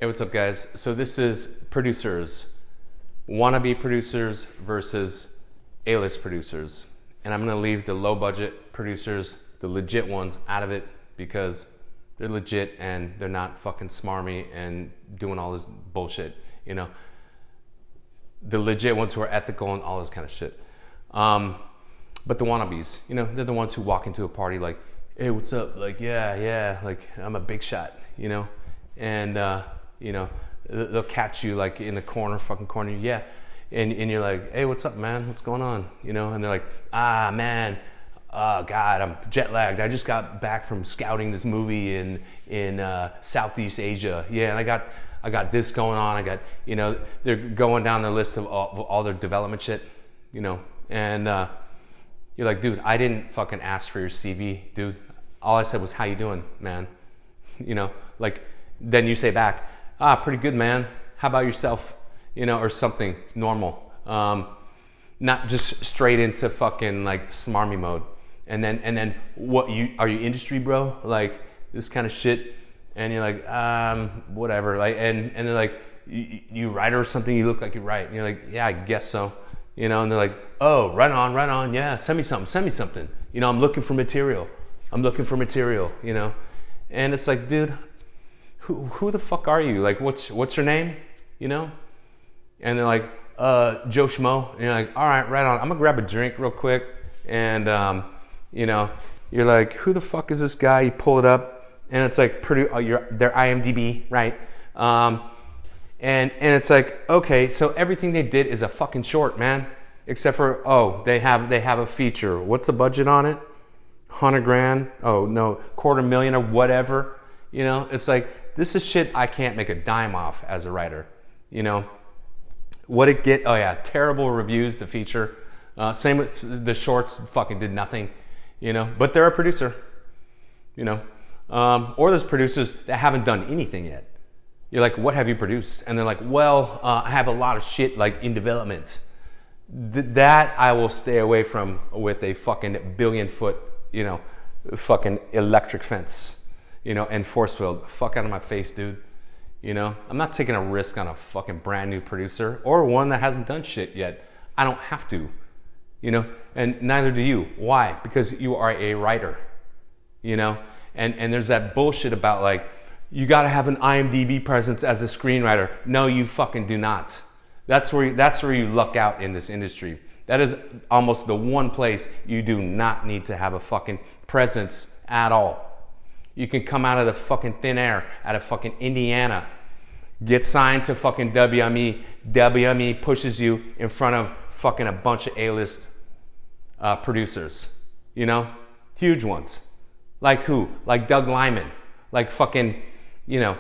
Hey, what's up, guys? So this is producers, wannabe producers versus A-list producers. And I'm gonna leave the low budget producers, the legit ones, out of it because they're legit and they're not fucking smarmy and doing all this bullshit, you know? The legit ones who are ethical and all this kind of shit. But the wannabes, you know, they're the ones who walk into a party like, hey, what's up? Like, yeah, like I'm a big shot, you know? And, you know, they'll catch you like in the fucking corner, yeah. And you're like, hey, what's up, man? What's going on? You know, and they're like, man, God, I'm jet lagged. I just got back from scouting this movie in Southeast Asia. Yeah, and I got this going on. I got, you know, they're going down the list of all their development shit, you know, and you're like, dude, I didn't fucking ask for your CV, dude. All I said was, how you doing, man? You know, like, then you say back, pretty good, man. How about yourself? You know, or something normal. Not just straight into fucking like smarmy mode. And then what are you industry, bro? Like this kind of shit. And you're like, whatever. Like, and they're like, you write or something, you look like you write. And you're like, yeah, I guess so. You know, and they're like, oh, right on. Yeah, send me something. You know, I'm looking for material, you know? And it's like, dude, who the fuck are you? Like, what's your name? You know? And they're like, Joe Schmo. And you're like, all right, right on. I'm gonna grab a drink real quick. And, you know, you're like, who the fuck is this guy? You pull it up and it's like their IMDb, right? And it's like, okay, so everything they did is a fucking short, man. Except for, they have a feature. What's the budget on it? 100 grand? Oh no, $250,000 or whatever. You know, it's like, this is shit I can't make a dime off as a writer, you know? What it get, terrible reviews, the feature. Same with the shorts, fucking did nothing, you know? But they're a producer, you know? Or there's producers that haven't done anything yet. You're like, what have you produced? And they're like, well, I have a lot of shit like in development. That I will stay away from with a fucking billion-foot, you know, fucking electric fence. You know, and force field, fuck out of my face, dude. You know, I'm not taking a risk on a fucking brand new producer or one that hasn't done shit yet. I don't have to, you know, and neither do you. Why? Because you are a writer, you know, and there's that bullshit about like, you gotta have an IMDb presence as a screenwriter. No, you fucking do not. That's where you luck out in this industry. That is almost the one place you do not need to have a fucking presence at all. You can come out of the fucking thin air, out of fucking Indiana, get signed to fucking WME. WME pushes you in front of fucking a bunch of A-list producers, you know? Huge ones. Like who? Like Doug Liman. Like fucking, you know,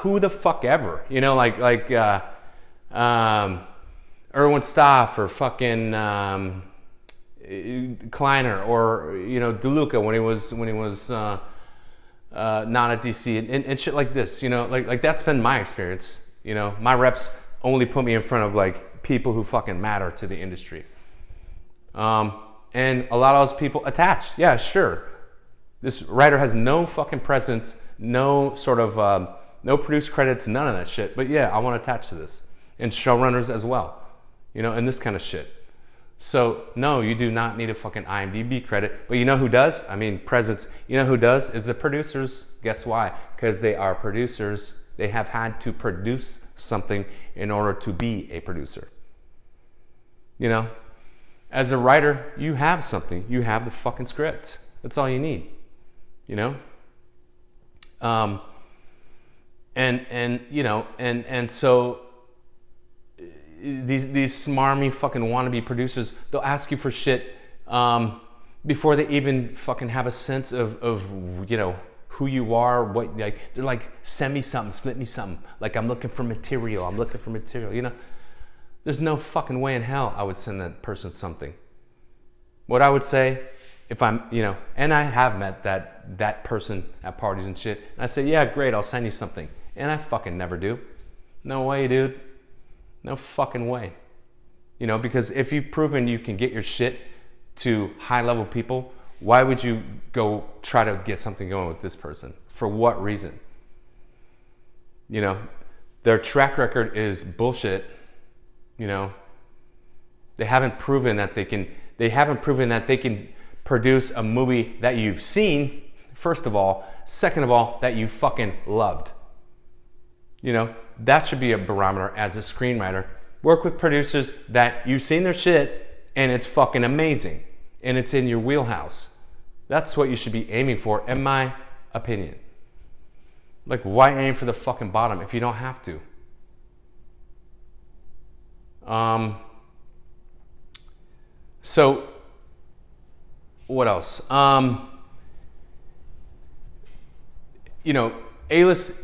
who the fuck ever. You know, like Erwin Staff or fucking Kleiner or, you know, DeLuca when he was not at DC and shit like this, you know, like that's been my experience. You know, my reps only put me in front of like people who fucking matter to the industry. And a lot of those people attached. Yeah, sure. This writer has no fucking presence, no sort of, no produced credits, none of that shit. But yeah, I want to attach to this. And showrunners as well, you know, and this kind of shit. So no, you do not need a fucking IMDb credit, but you know who does? I mean, presence. You know who does? Is the producers. Guess why? Because they are producers. They have had to produce something in order to be a producer. You know, as a writer, you have something. You have the fucking script. That's all you need. You know, and you know, and so. These smarmy fucking wannabe producers, they'll ask you for shit before they even fucking have a sense of you know, who you are, what, like, they're like, send me something, slip me something. Like, I'm looking for material, you know? There's no fucking way in hell I would send that person something. What I would say, if I'm, you know, and I have met that person at parties and shit, and I say, yeah, great, I'll send you something. And I fucking never do. No way, dude. No fucking way. You know, because if you've proven you can get your shit to high level people, why would you go try to get something going with this person? For what reason? You know, their track record is bullshit. You know, they haven't proven that they can produce a movie that you've seen, first of all. Second of all, that you fucking loved. You know, that should be a barometer as a screenwriter. Work with producers that you've seen their shit and it's fucking amazing and it's in your wheelhouse. That's what you should be aiming for, in my opinion. Like, why aim for the fucking bottom if you don't have to? So, what else? You know, A-list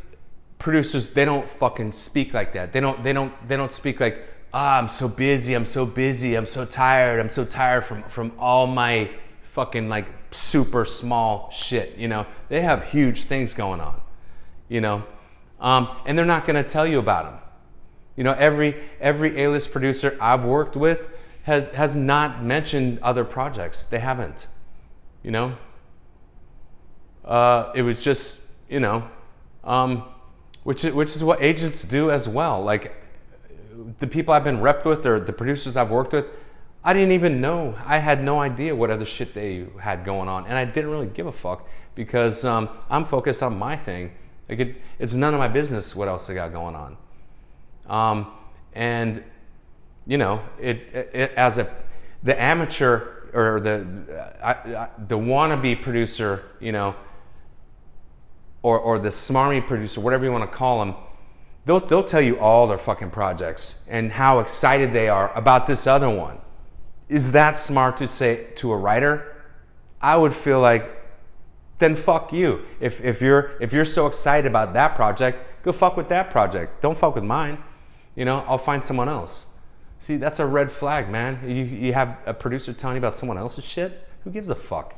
producers, they don't fucking speak like that. They don't speak like, I'm so busy, I'm so tired from all my fucking like super small shit. You know, they have huge things going on. You know, and they're not going to tell you about them. You know, every A-list producer I've worked with has not mentioned other projects. They haven't. You know, it was just, you know, which is what agents do as well. Like, the people I've been repped with or the producers I've worked with, I didn't even know. I had no idea what other shit they had going on, and I didn't really give a fuck because I'm focused on my thing. Like, it's none of my business what else they got going on. And you know, the amateur or the wannabe producer, you know, or the smarmy producer, whatever you want to call them, they'll tell you all their fucking projects and how excited they are about this other one. Is that smart to say to a writer? I would feel like, then fuck you. If you're so excited about that project, go fuck with that project. Don't fuck with mine. You know, I'll find someone else. See, that's a red flag, man. You have a producer telling you about someone else's shit? Who gives a fuck?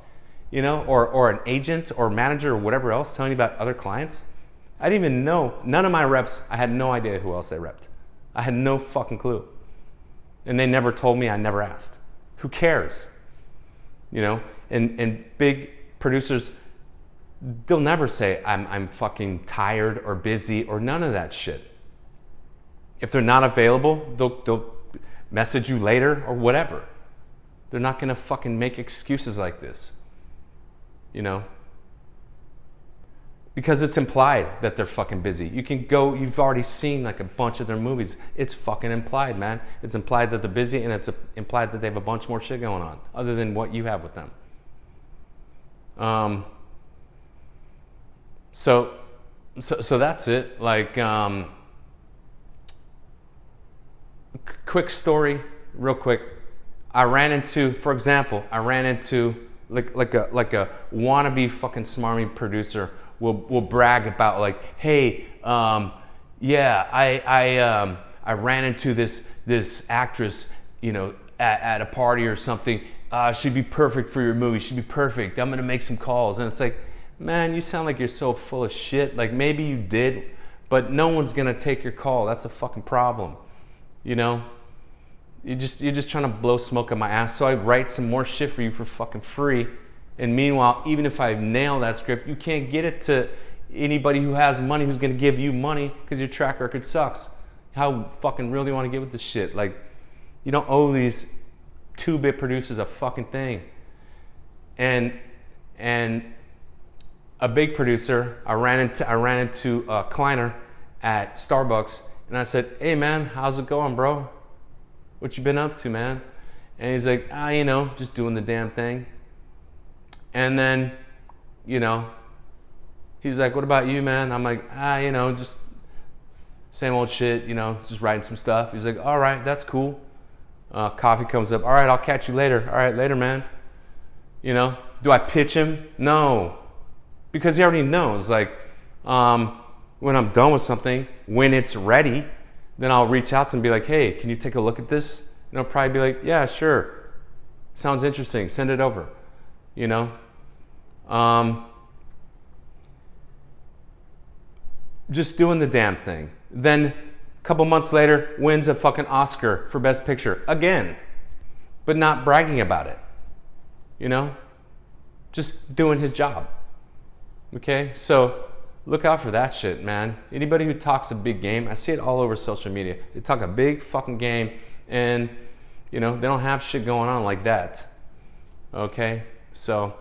You know, or an agent or manager or whatever else telling you about other clients? I didn't even know. None of my reps, I had no idea who else they repped. I had no fucking clue. And they never told me, I never asked. Who cares? You know, and big producers, they'll never say I'm fucking tired or busy or none of that shit. If they're not available, they'll message you later or whatever. They're not gonna fucking make excuses like this. You know? Because it's implied that they're fucking busy. You can go, you've already seen like a bunch of their movies. It's fucking implied, man. It's implied that they're busy and it's implied that they have a bunch more shit going on other than what you have with them. So that's it. Like, quick story, real quick. For example, I ran into like a wannabe fucking smarmy producer will brag about like, hey, yeah, I ran into this actress, you know, at a party or something. She'd be perfect for your movie. She'd be perfect. I'm gonna make some calls. And it's like, man, you sound like you're so full of shit. Like, maybe you did, but no one's gonna take your call. That's a fucking problem. You know? You're just trying to blow smoke up my ass. So I write some more shit for you for fucking free. And meanwhile, even if I nail that script, you can't get it to anybody who has money who's gonna give you money because your track record sucks. How fucking real do you want to get with this shit? Like, you don't owe these 2-bit producers a fucking thing. And a big producer, I ran into Kleiner at Starbucks, and I said, hey man, how's it going, bro? What you been up to, man? And he's like, you know, just doing the damn thing. And then, you know, he's like, what about you, man? I'm like, you know, just same old shit, you know, just writing some stuff. He's like, all right, that's cool. Coffee comes up. All right, I'll catch you later. All right, later, man. You know, do I pitch him? No. Because he already knows, like, when I'm done with something, when it's ready, then I'll reach out to him and be like, hey, can you take a look at this? And I'll probably be like, yeah, sure. Sounds interesting. Send it over. You know? Just doing the damn thing. Then a couple months later, wins a fucking Oscar for Best Picture. Again. But not bragging about it. You know? Just doing his job. Okay? So look out for that shit, man. Anybody who talks a big game, I see it all over social media. They talk a big fucking game, and you know, they don't have shit going on like that. Okay, so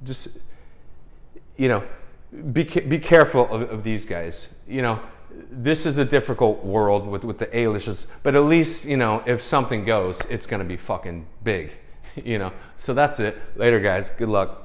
just, you know, be careful of these guys. You know, this is a difficult world with the A-listers, but at least, you know, if something goes, it's gonna be fucking big. You know, so that's it. Later, guys. Good luck.